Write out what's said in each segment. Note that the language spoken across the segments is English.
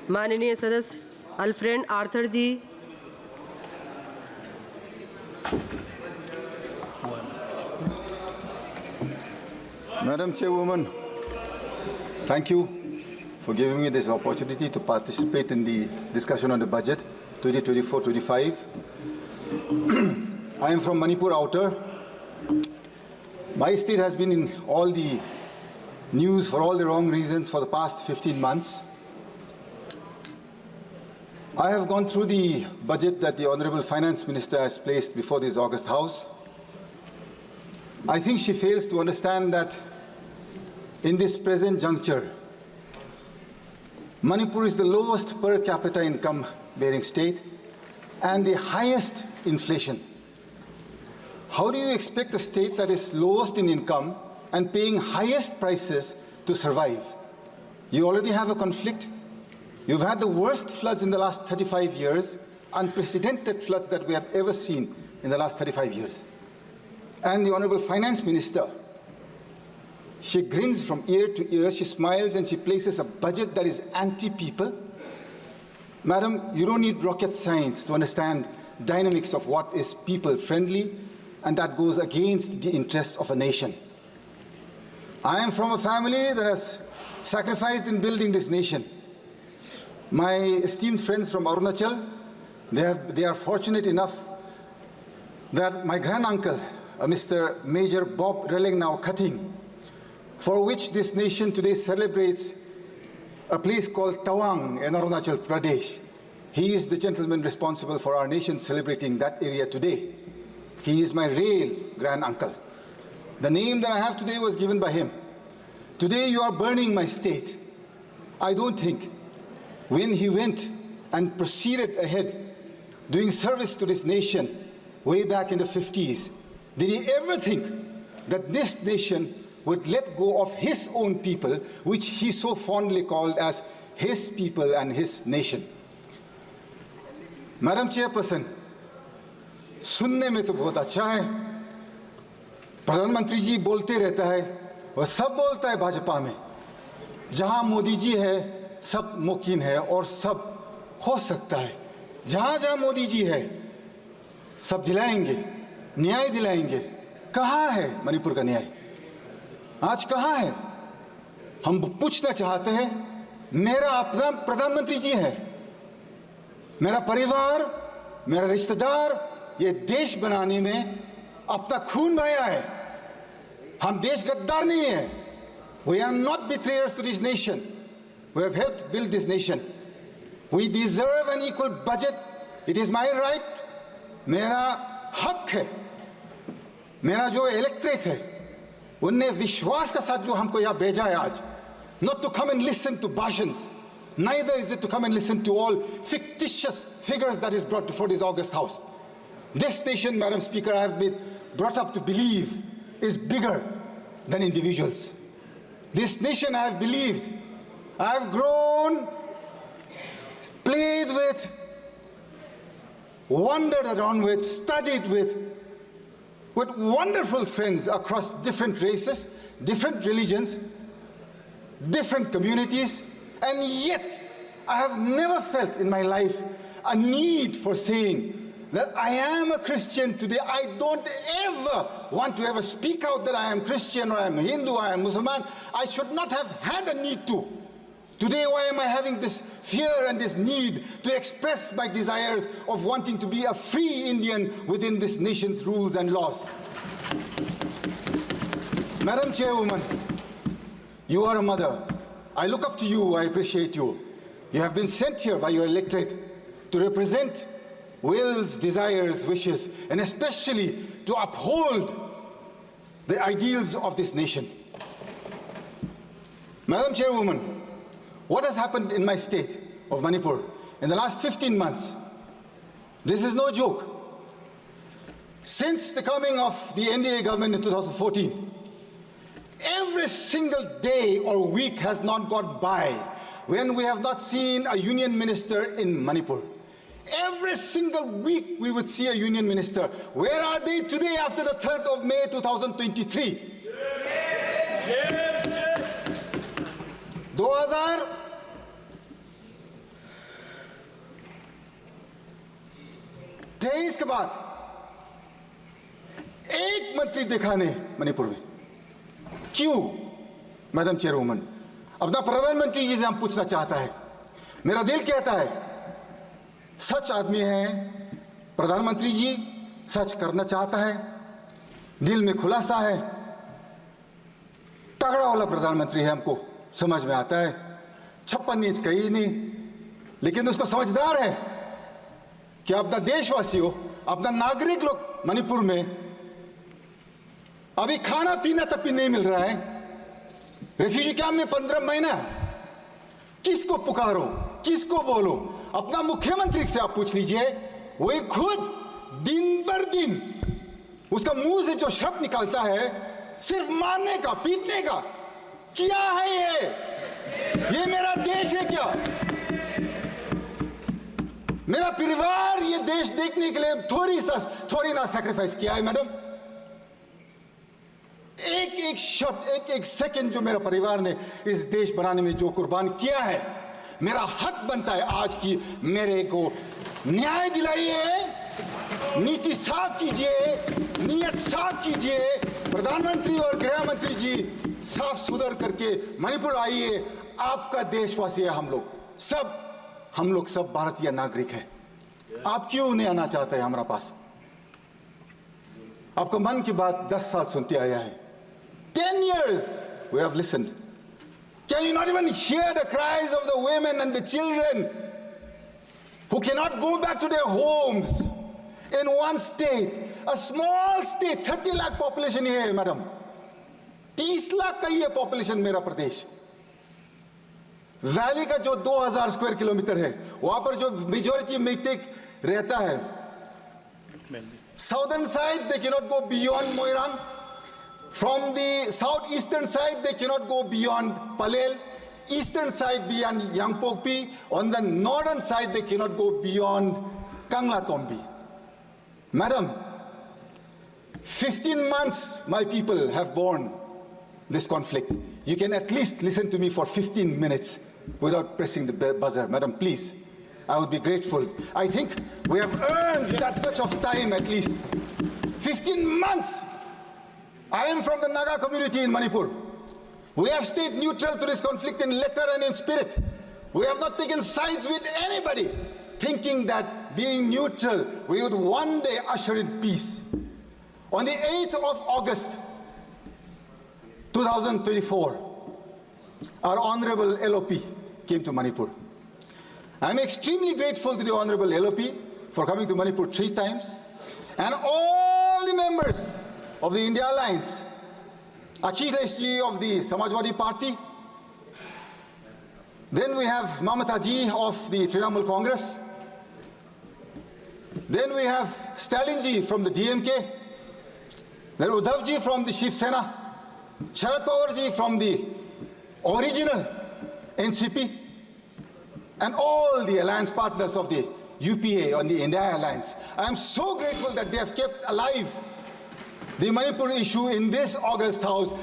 माननीय सदस्य Alfred Arthur ji. Madam Chairwoman, thank you for giving me this opportunity to participate in the discussion on the budget 2024-25. I am from Manipur Outer. My state has been in all the news for all the wrong reasons for the past 15 months. I have gone through the budget that the Honorable Finance Minister has placed before this August House. I think she fails to understand that in this present juncture, Manipur is the lowest per capita income bearing state and the highest inflation. How do you expect a state that is lowest in income and paying highest prices to survive? You already have a conflict. You've had the worst floods in the last 35 years, unprecedented floods that we have ever seen in the last 35 years. And the Honorable Finance Minister, she grins from ear to ear, she smiles and she places a budget that is anti-people. Madam, you don't need rocket science to understand dynamics of what is people-friendly, and that goes against the interests of a nation. I am from a family that has sacrificed in building this nation. My esteemed friends from Arunachal, they are fortunate enough that my granduncle, Mr. Major Bob Relengnau Cutting, for which this nation today celebrates a place called Tawang in Arunachal Pradesh. He is the gentleman responsible for our nation celebrating that area today. He is my real granduncle. The name that I have today was given by him. Today you are burning my state. I don't think when he went and proceeded ahead doing service to this nation way back in the 50s, did he ever think that this nation would let go of his own people, which he so fondly called as his people and his nation? Madam Chairperson, सुनने में तो बहुत अच्छा है, प्रधानमंत्री जी बोलते रहता है, वह सब बोलता है भाजपा में, जहां मोदी जी है सब मुमकिन है और सब हो सकता है, जहां जहां मोदी जी है सब दिलाएंगे, न्याय दिलाएंगे। कहाँ है मणिपुर का न्याय? आज कहाँ है? हम पूछना चाहते हैं। मेरा अपना प्रधानमंत्री जी है, मेरा परिवार, मेरा रिश्तेदार ये देश बनाने में अपना खून बहाया है। हम देश गद्दार नहीं है। We are not betrayers to this nation. We have helped build this nation. We deserve an equal budget. It is my right. मेरा हक है। मेरा जो इलेक्ट्रेट है, उनने विश्वास के साथ जो हमको यहाँ भेजा है आज, not to come and listen to bhashans, neither is it to come and listen to all fictitious figures that is brought before this August House. This nation, Madam Speaker, I have been brought up to believe is bigger than individuals. This nation I have believed, I have grown, played with, wandered around with, studied with wonderful friends across different races, different religions, different communities, and yet I have never felt in my life a need for saying that I am a Christian today. I don't ever want to ever speak out that I am Christian or I am Hindu, I am Muslim. I should not have had a need to. Today, why am I having this fear and this need to express my desires of wanting to be a free Indian within this nation's rules and laws? Madam Chairwoman, you are a mother. I look up to you, I appreciate you. You have been sent here by your electorate to represent wills, desires, wishes, and especially to uphold the ideals of this nation. Madam Chairwoman, what has happened in my state of Manipur in the last 15 months? This is no joke. Since the coming of the NDA government in 2014, every single day or week has not gone by when we have not seen a union minister in Manipur. Every single week we would see a union minister. Where are they today after the 3rd of May 2023? 2000 23 के बाद एक मंत्री देखा नहीं मणिपुर में। क्यों madam चेयरवुमन? अपना प्रधानमंत्री जी से हम पूछना चाहता है। मेरा दिल कहता है सच आदमी है प्रधानमंत्री जी, सच करना चाहता है, दिल में खुलासा है, तगड़ा वाला प्रधानमंत्री है, हमको समझ में आता है। 56 इंच कहीं नहीं, लेकिन उसको समझदार है कि अपना देशवासी हो, अपना नागरिक लोग मणिपुर में अभी खाना पीना तक भी नहीं मिल रहा है। रेफ्यूजी कैंप में 15 महीना। किसको पुकारो, किसको बोलो? अपना मुख्यमंत्री से आप पूछ लीजिए, वही खुद दिन भर दिन उसका मुंह से जो शब्द निकलता है सिर्फ मारने का, पीटने का। क्या है ये मेरा देश है क्या? मेरा परिवार ये देश देखने के लिए थोड़ी ना सैक्रिफाइस किया है मैडम। एक एक शब्द, एक एक सेकंड जो मेरा परिवार ने इस देश बनाने में जो कुर्बान किया है, मेरा हक बनता है आज की मेरे को न्याय दिलाइए, नीति साफ कीजिए, नीयत साफ कीजिए। प्रधानमंत्री और गृह मंत्री जी साफ सुधर करके मणिपुर आइए। आपका देशवासी है हम लोग सब भारतीय नागरिक हैं। आप क्यों नहीं आना चाहते हैं हमारा पास? आपका मन की बात 10 साल सुनते आया है। 10 years we have listened. Can you not even hear the cries of the women and the children who cannot go back to their homes in one state, a small state, 30 lakh population here, madam. 30 lakh का ये population मेरा प्रदेश। Valley का जो 2000 square kilometre है, वहां पर जो majority matic रहता है, southern side they cannot go beyond Moirang. From the southeastern side they cannot go beyond Palel. Eastern side beyond Yangpokpi. On the northern side they cannot go beyond Kanglatombi. Madam, 15 months my people have borne this conflict. You can at least listen to me for 15 minutes without pressing the buzzer. Madam, please. I would be grateful. I think we have earned that much of time at least. 15 months. I am from the Naga community in Manipur. We have stayed neutral to this conflict in letter and in spirit. We have not taken sides with anybody, thinking that being neutral, we would one day usher in peace. On the 8th of August, 2024, our Honorable LOP came to Manipur. I'm extremely grateful to the Honorable LOP for coming to Manipur 3 times, and all the members of the India Alliance, Akhilesh ji of the Samajwadi Party, then we have Mamata ji of the Trinamool Congress, then we have Stalin ji from the DMK, then Uddhav ji from the Shiv Sena, Sharad Pawar ji from the original NCP, and all the alliance partners of the UPA on the India Alliance. I am so grateful that they have kept alive the Manipur issue in this August House,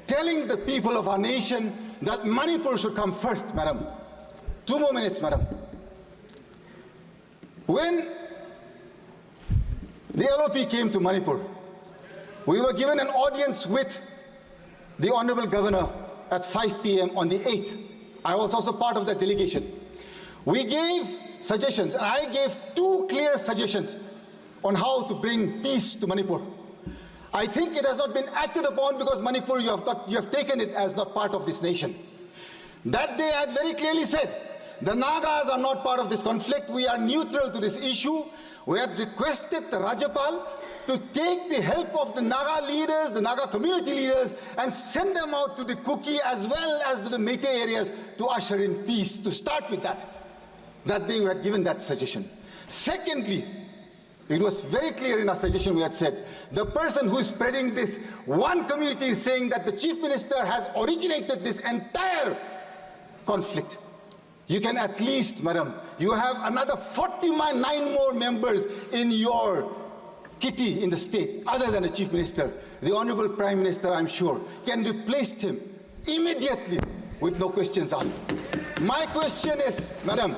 telling the people of our nation that Manipur should come first, madam. 2 more minutes, madam. When the LOP came to Manipur, we were given an audience with the Honorable Governor at 5 p.m. on the 8th. I was also part of that delegation. We gave suggestions, and I gave 2 clear suggestions on how to bring peace to Manipur. I think it has not been acted upon because Manipur, you have taken it as not part of this nation. That day I had very clearly said, the Nagas are not part of this conflict. We are neutral to this issue. We had requested the Rajapal to take the help of the Naga leaders, the Naga community leaders, and send them out to the Kuki as well as to the Meitei areas to usher in peace, to start with that. That day we had given that suggestion. Secondly, it was very clear in our suggestion we had said, the person who is spreading this, one community is saying that the Chief Minister has originated this entire conflict. You can at least, madam, you have another 49 more members in your kitty in the state, other than the Chief Minister. The Honorable Prime Minister, I'm sure, can replace him immediately with no questions asked. My question is, madam,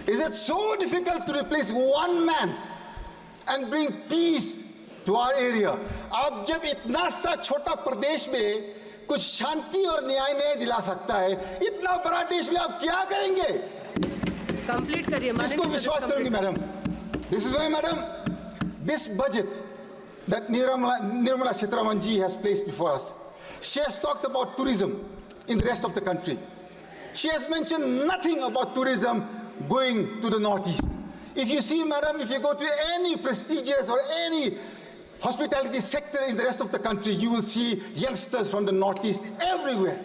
Is it so difficult to replace one man and bring peace to our area? आप जब इतना सा छोटा प्रदेश में कुछ शांति और न्याय नहीं दिला सकता है, इतना बड़ा देश में आप क्या करेंगे? कंप्लीट करिए। किसको विश्वास करूंगी madam? This is why, madam, this budget that Nirmala Sitharaman ji has placed before us, she has talked about tourism in the rest of the country. She has mentioned nothing about tourism going to the northeast. If you see, madam, if you go to any prestigious or any hospitality sector in the rest of the country, you will see youngsters from the northeast everywhere.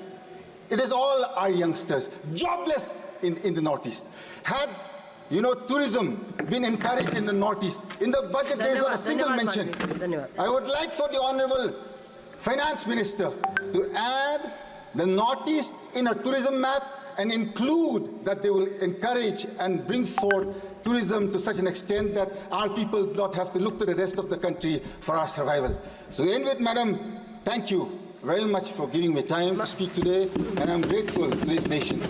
It is all our youngsters, jobless in the northeast. Had tourism been encouraged in the northeast, in the budget there is not a single mention. I would like for the Honorable Finance Minister to add the northeast in a tourism map and include that they will encourage and bring forth tourism to such an extent that our people do not have to look to the rest of the country for our survival. So to end with, madam, thank you very much for giving me time to speak today, and I'm grateful to this nation.